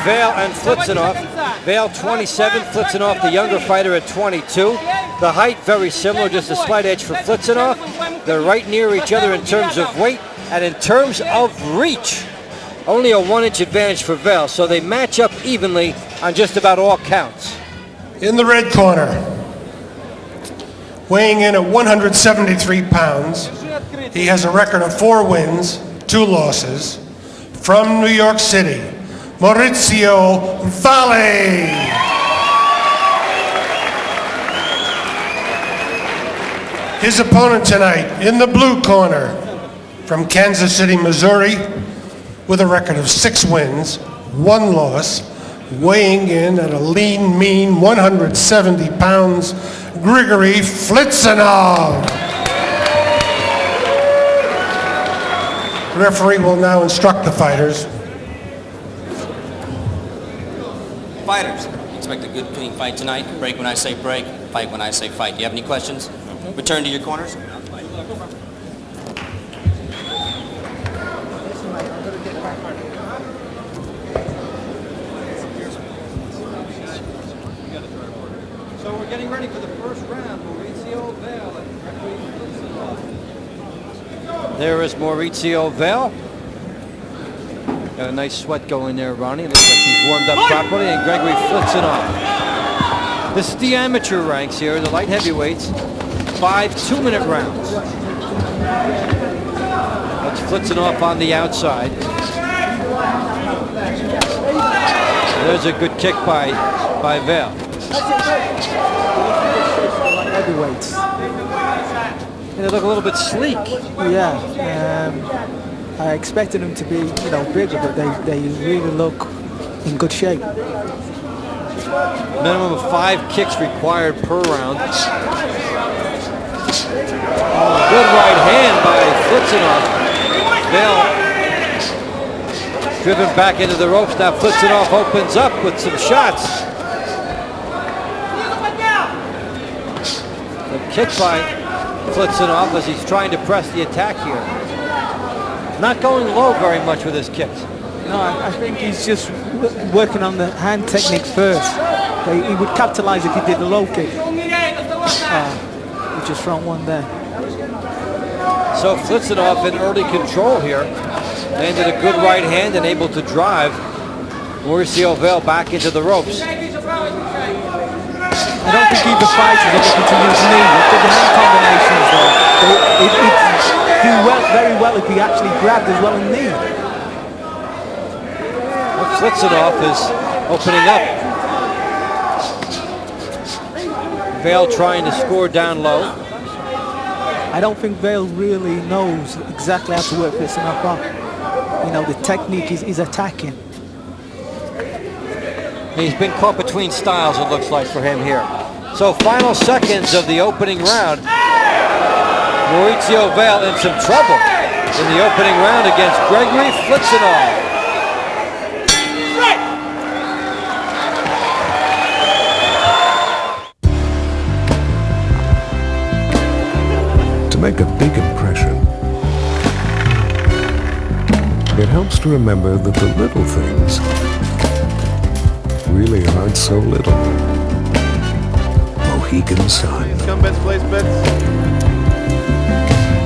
Vale and Filtsanov. Vale 27, Filtsanov the younger fighter at 22. The height very similar, just a slight edge for Filtsanov. They're right near each other in terms of weight, and in terms of reach, only a 1-inch advantage for Vale, so they match up evenly on just about all counts. In the red corner, weighing in at 173 pounds, he has a record of 4 wins, 2 losses. From New York City, Mauritzio Vale. His opponent tonight, in the blue corner, from Kansas City, Missouri, with a record of 6 wins, 1 loss, weighing in at a lean, mean 170 pounds, Gregory Filtsanov. The referee will now instruct the fighters. Fighters, expect a good, clean fight tonight. Break when I say break, fight when I say fight. Do you have any questions? Return to your corners. So we're getting ready for the first round. Mauritzio Vale and Gregory Filtsanov. There is Mauritzio Vale. Got a nice sweat going there, Ronnie. Looks like he's warmed up properly. And Gregory Filtsanov. This is the amateur ranks here, the light heavyweights. 5 2-minute rounds. That's Filtsanov on the outside. There's a good kick by Vale. Heavyweights. They look a little bit sleek. Yeah, I expected them to be, bigger, but they really look in good shape. Minimum of 5 kicks required per round. Good right hand by Filtsanov. Vale driven back into the ropes. Now Filtsanov opens up with some shots. The kick by Filtsanov as he's trying to press the attack here. Not going low very much with his kicks. No, I think he's just working on the hand technique first. He would capitalize if he did the low kick. He just thrown one there. So Filtsanov in early control here. Landed a good right hand and able to drive Mauritzio Vale back into the ropes. I don't think either fighter is looking to use knee. Look at the hand combinations there. He'd do very well if he actually grabbed as well and knee. Well, Filtsanov is opening up. Vale trying to score down low. I don't think Vale really knows exactly how to work Filtsanov up. The technique he's attacking. He's been caught between styles, it looks like, for him here. So final seconds of the opening round. Mauritzio Vale in some trouble in the opening round against Gregory Filtsanov. To make a big impression, it helps to remember that the little things really aren't so little. Mohegan Sun. Come bets, place bets.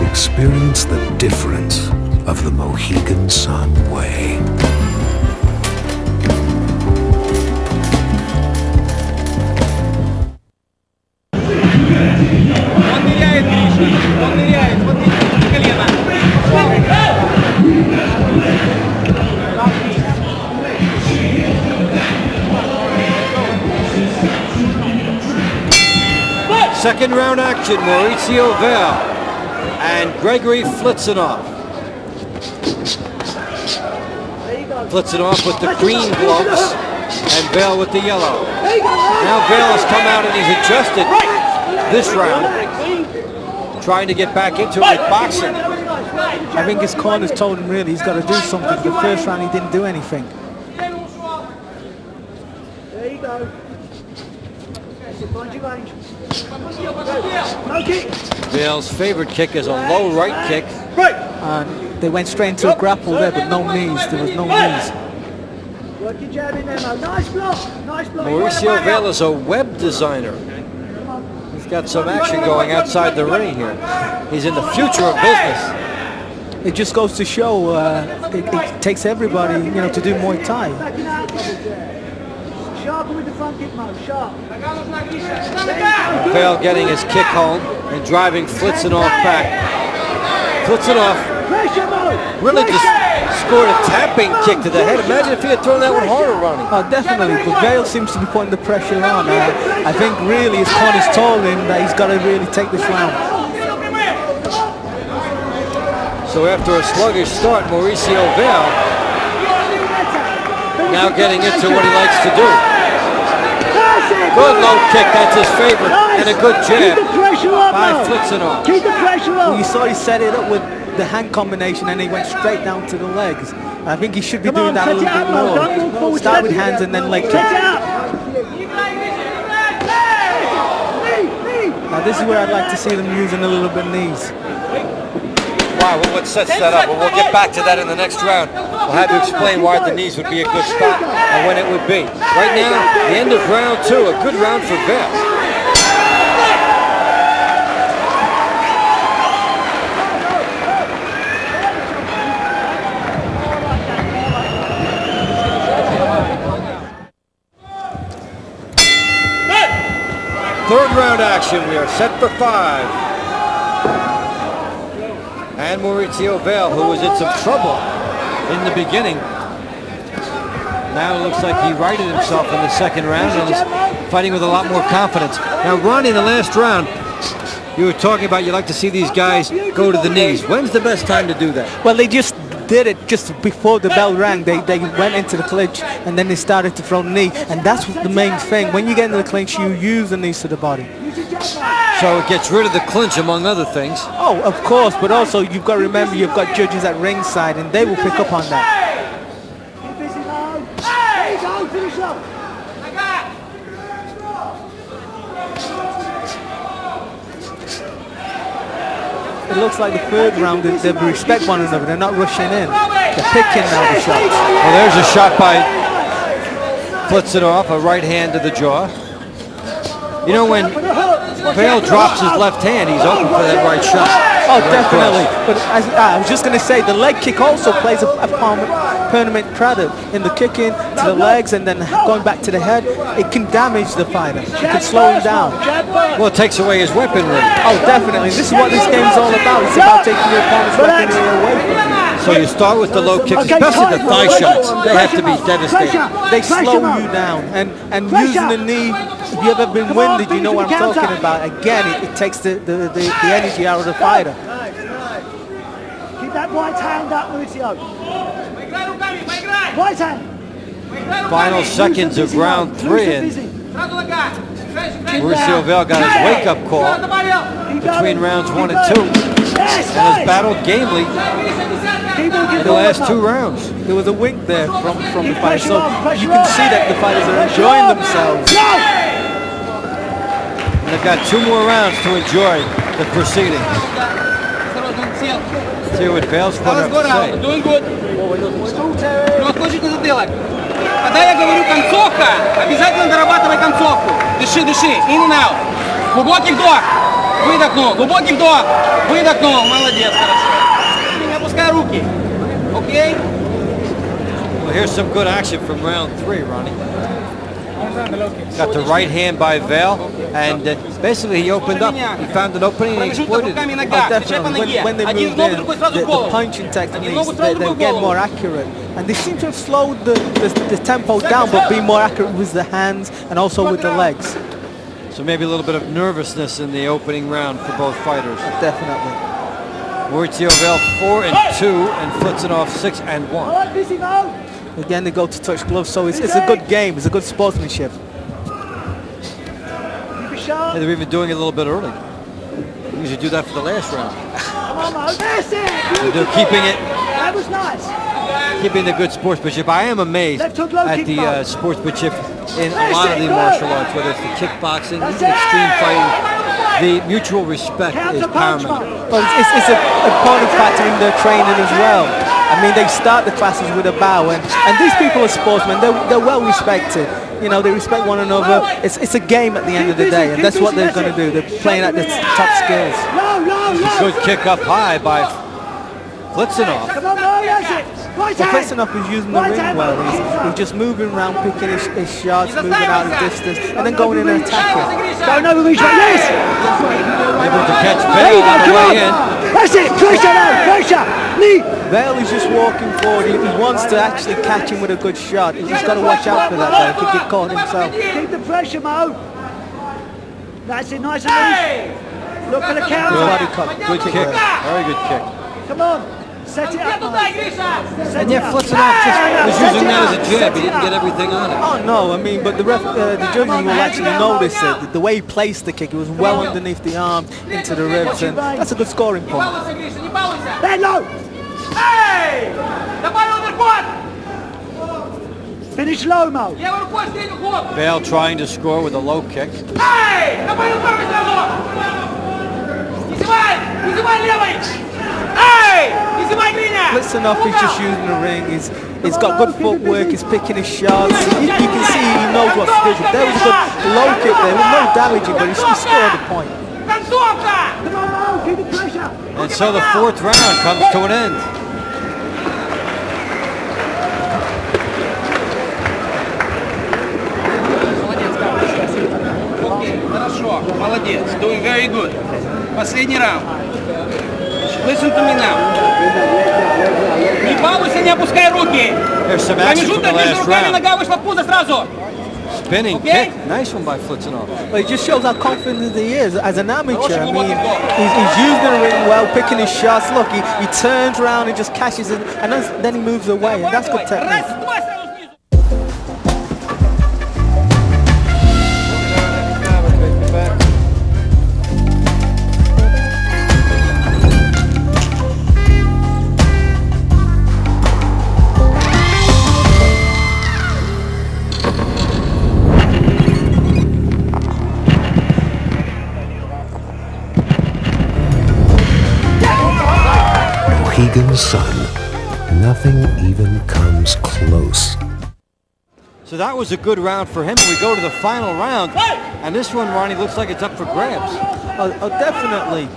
Experience the difference of the Mohegan Sun way. Second round action, Mauritzio Vale and Gregory Filtsanov. Filtsanov with the green gloves and Vale with the yellow. Now Vale has come out and he's adjusted this round, trying to get back into it with boxing. I think his corners told him really he's got to do something. The first round he didn't do anything. There you go. Vale's favorite kick is a low right kick. And they went straight into a grapple there, but no knees. There was no knees. Work your jab in there, Mo. Nice block. Nice block. Mauritzio Vale is a web designer. He's got some action going outside the ring here. He's in the future of business. It just goes to show it takes everybody, you know, to do Muay Thai. Sharp with the front kick, Mo. Sharp. Vale getting his kick home and driving Filtsanov back. Filtsanov really just scored a tapping kick to the head. Imagine if he had thrown that one harder, Ronnie. Oh, definitely. But Vale seems to be putting the pressure on. I think really his corner's told him that he's got to really take this round. So after a sluggish start, Mauritzio Vale now getting into what he likes to do. Good low kick, that's his favorite, and a good jab by Filtsanov. Keep the pressure up. Well, you saw he set it up with the hand combination and he went straight down to the legs. And I think he should be doing that a little bit more. Start with hands and then leg kick. Now this is where I'd like to see them using a little bit knees. Why? Well, what sets that up? Well, we'll get back to that in the next round. We'll have to explain why the knees would be a good spot and when it would be. Right now, the end of round 2, a good round for Vale. Third round action, we are set for 5. And Mauritzio Vale, who was in some trouble in the beginning, now it looks like he righted himself in the second round and is fighting with a lot more confidence. Now, Ronnie, in the last round, you were talking about you like to see these guys go to the knees. When's the best time to do that? Well, they just did it just before the bell rang. They went into the clinch and then they started to throw the knee, and that's the main thing. When you get into the clinch, you use the knees to the body. So it gets rid of the clinch, among other things. Oh, of course, but also you've got to remember you've got judges at ringside and they will pick up on that. Keep busy, Mo. There you go. Finish up. It looks like the third round they respect one another. They're not rushing in. They're picking now the shots. Well, there's a shot by Filtsanov, a right hand to the jaw. You know, when Vale drops his left hand, he's open for that right shot. Oh, definitely. But as, I was just going to say, the leg kick also plays a permanent credit in the kicking to the legs and then going back to the head. It can damage the fighter. It can slow him down. Well, it takes away his weaponry. Oh, definitely. This is what this game's all about. It's about taking your opponent's weaponry away from you. So you start with the low kicks, especially the thigh shots. They have to be devastating. They slow you down. And using the knee, if you've ever been winded, you know what I'm talking about. Again, it takes the energy out of the fighter. Keep that right hand up, Mauritzio. Right hand. Final seconds of round 3, and Mauritzio Vale got his wake-up call between rounds 1 and 2, and has battled gamely in the last 2 rounds. There was a wink there from the fight, so you can see that the fighters are enjoying themselves. And they've got 2 more rounds to enjoy the proceedings. Let's see what Vale's going to say. Doing good. Ну, отложите затылок. Когда я говорю концовка, обязательно дорабатывай концовку. Дыши, дыши. In and out. Глубокий вдох. Выдохнул. Глубокий вдох. Выдохнул. Молодец, хорошо. Не опускай руки. Окей? Well, here's some good action from round 3, Ronnie. Got the right hand by Vale, and basically he opened up. He found an opening and he exploited it. Oh, definitely. When they moved in, the punching techniques, they get more accurate. And they seem to have slowed the tempo down, but be more accurate with the hands and also with the legs. So maybe a little bit of nervousness in the opening round for both fighters. Definitely. Mauritzio Vale 4-2 and Filtsanov 6-1. Again, they go to touch gloves, so it's a good game. It's a good sportsmanship. Yeah, they're even doing it a little bit early. They usually do that for the last round. They're keeping it. That was nice. Keeping the good sportsmanship. I am amazed at the sportsmanship in a lot of the martial arts, whether it's the kickboxing, even extreme fighting. The mutual respect is paramount. Well, it's an important factor in their training as well. I mean, they start the classes with a bow, and these people are sportsmen. They're well respected. You know, they respect one another. It's a game at the end of the day, and that's what they're going to do. They're playing at the top skills. Good kick up high by Filtsanov. Come on, Mo, that's it. Right Well, hand. Filtsanov is using the ring well. He's just moving around, picking his shots, moving out of distance, and then going in and attacking. Don't overreach, right? Yes. Able to catch There you Vale go, on the come on. way in. That's it. Pressure now, pressure. Knee. Vale is just walking forward. He wants to actually catch him with a good shot. He's just got to watch out for that, though. He could get caught himself. Keep the pressure, Mo. That's it, nice and loose. Look for the counter. Body cut. Good kick. Very good kick. Come on. Set it up, Mo. Set And it yet up. Filtsanov just was Set using it that up. as a jab. He didn't get everything on it. Oh no, I mean, but the judges will actually notice it. The way he placed the kick, it was well underneath the arm, into the ribs, and that's a good scoring point. Bend low. Finish low, Mo. Vale trying to score with a low kick. Filtsanov is just using the ring. He's got good footwork. He's picking his shots. You can see he knows what to do. There was a good low kick there. With no damaging, but he scored the point. Come on, Mo. Keep the pressure. And so the fourth round comes to an end. Хорошо, молодец, doing very good. Последний раунд. Listen to me now. Не балуйся, не опускай руки. There's some action from the Промежуток между last руками, round. нога вышла в пузо сразу. Spinning Okay. kick. Nice one by Filtsanov. But it just shows how confident he is as an amateur. I mean, he's using the ring well, picking his shots. Look, he turns around and just catches it, and then he moves away, and that's good technique. Раз, два, сразу снизу. Mohegan Sun. Nothing even comes close. So that was a good round for him. We go to the final round, and this one, Ronnie, looks like it's up for grabs. Oh, definitely.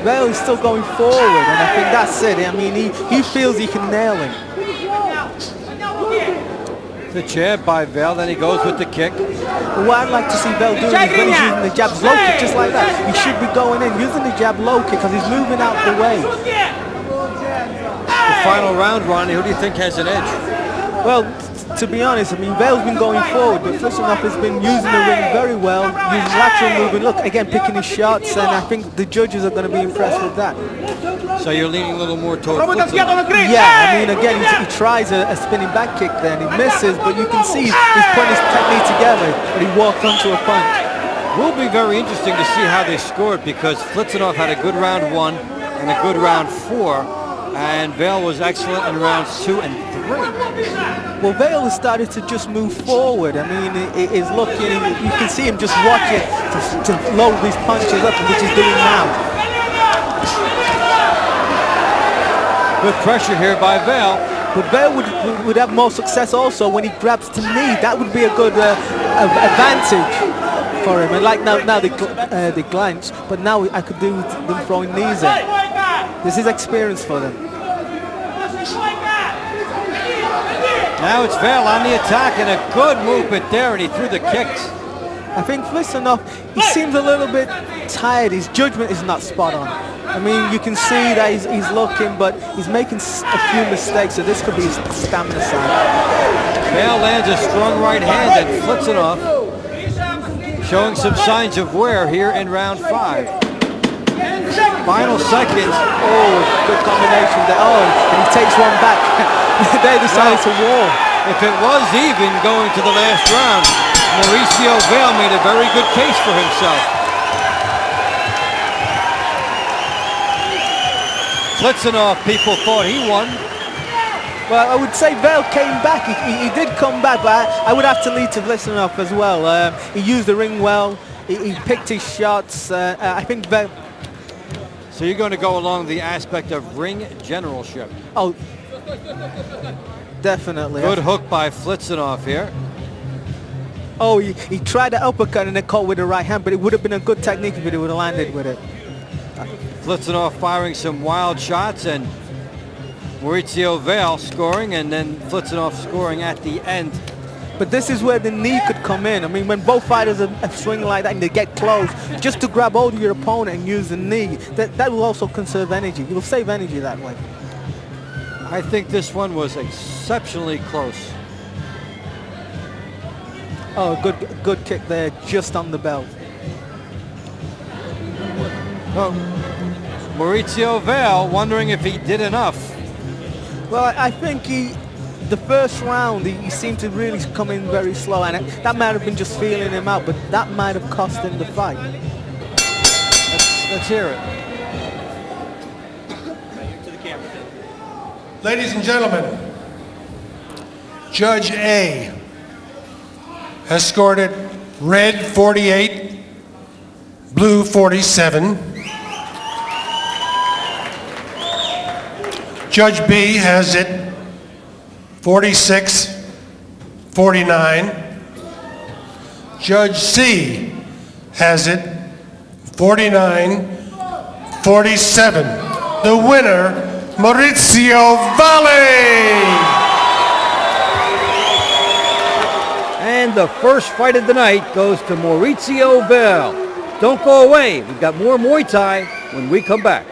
Vale is still going forward, and I think that's it. I mean, he feels he can nail him. The jab by Vale, then he goes with the kick. But what I'd like to see Vale doing is when he's using the jab's low kick, just like that. He should be going in, using the jab low kick, because he's moving out the way. The final round, Ronnie, who do you think has an edge? Well, to be honest, I mean, Vale's been going forward, but Filtsanov has been using the ring very well, using lateral movement. Look, again, picking his shots, and I think the judges are going to be impressed with that. So you're leaning a little more toward Пробуй там Filtsanov. взгляд, он открыт. Yeah, I mean, again, he tries a spinning back kick there, and he misses, but you can see he's putting his technique together, and he walked onto a punch. Will be very interesting to see how they scored, because Filtsanov had a good round 1 and a good round 4, and Vale was excellent in rounds 2 and 3. Well, Vale has started to just move forward. I mean, he is looking, you can see him just watching to load these punches up, which he's doing now. Good pressure here by Vale. But Vale would have more success also when he grabs to knee. That would be a good advantage for him. And like now they glance, but now I could do them throwing knees in. This is experience for them. Now it's Vale on the attack, and a good movement there, and he threw the kicks. I think Filtsanov, he seems a little bit tired. His judgment is not spot on. I mean, you can see that he's looking, but he's making a few mistakes, so this could be his stamina side. Vale lands a strong right hand, and Filtsanov showing some signs of wear here in round 5. Final seconds. Oh, good combination there. Oh, and he takes one back. They decided to war. If it was even going to the last round, Mauritzio Vale made a very good case for himself. Filtsanov, people thought he won. Well, I would say Vale came back. He did come back, but I would have to lead to Filtsanov as well. He used the ring well. He picked his shots. I think Vale... So So you're going to go along the aspect of ring generalship. Oh, definitely. Good hook by Filtsanov here. Oh, he tried the uppercut and then caught with the right hand, but it would have been a good technique if he would have landed with it. Filtsanov firing some wild shots, and Mauritzio Vale scoring, and then Filtsanov scoring at the end. But this is where the knee could come in. I mean, when both fighters are swinging like that and they get close, just to grab hold of your opponent and use the knee, that will also conserve energy. You will save energy that way. I think this one was exceptionally close. Oh, good kick there, just on the belt. Oh, Mauritzio Vale wondering if he did enough. Well, I think the first round, he seemed to really come in very slow, and that might have been just feeling him out, but that might have cost him the fight. Let's hear it. Ladies and gentlemen, Judge A has scored it red 48, blue 47. Judge B has it 46-49. Judge C has it 49-47. The winner, Mauritzio Vale! And the first fight of the night goes to Mauritzio Vale. Don't go away. We've got more Muay Thai when we come back.